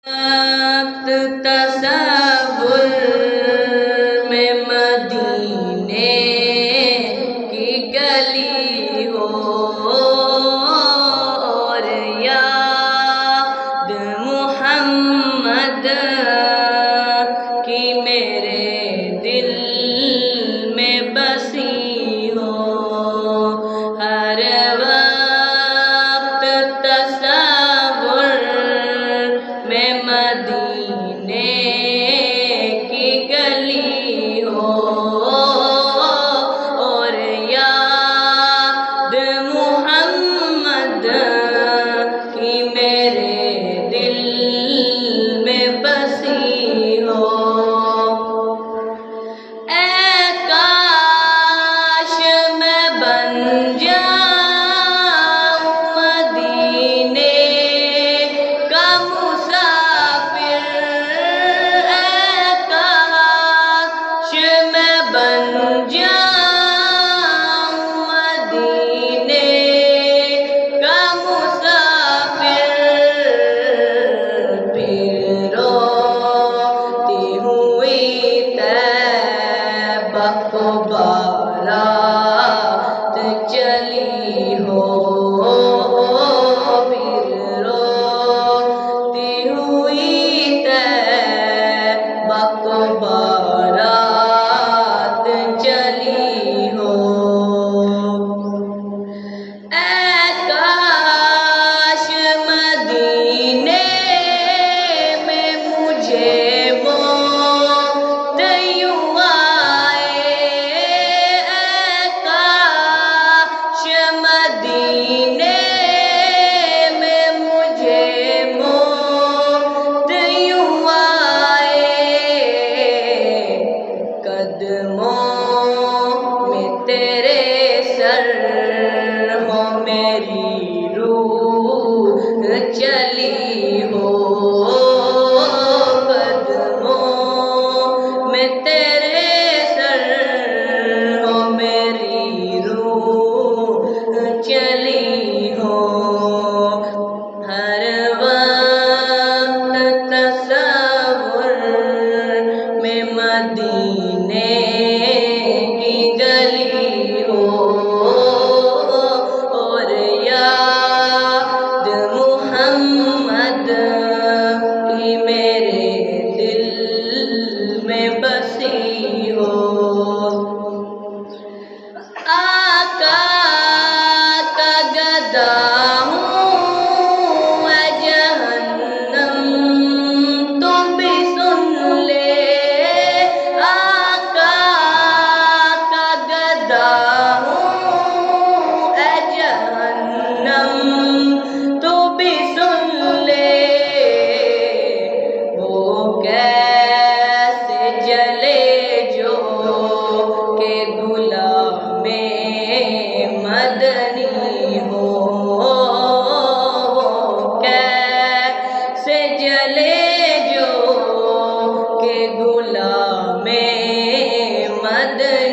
وقت تصور میں مدینے کی گلی ہو اور یاد محمد کی میرے دل میں بسی ہو، ہر وقت تصور میں مدینے کی گلی ہو اور یاد محمد کی میرے دل میں بسی ہو۔ اے کاش میں بن جاؤں مدینے کا مسافر، اے کاش میں بن جاؤں مدینے کا مسافر، پھر روتی ہوئی طیبہ کو بارات چلی ہو، پھر روتی ہوئی طیبہ کو بارات چلی ہو۔ اے کاش مدینے میں مجھے موت یوں آئے، اے کاش مدینے میں مجھے موت یوں آئے، قدموں میں تیرے سر ہو میری روح چلی ہو، قدموں میں تیرے سر ہو میری روح چلی ہو، ہر وقت تصور میں مدینے کی گلی ہو اور یاد محمد کی میرے دل میں بسی ہو۔ آقا کا گدا ہوں اے جہنم تم بھی سن لے، آقا کا گدا ہوں اے جہنم تم بھی سن لے، وہ کیسے جلے جو کہ غلام مدنی ہو، وہ کیسے جلے جو کہ غلام مدنی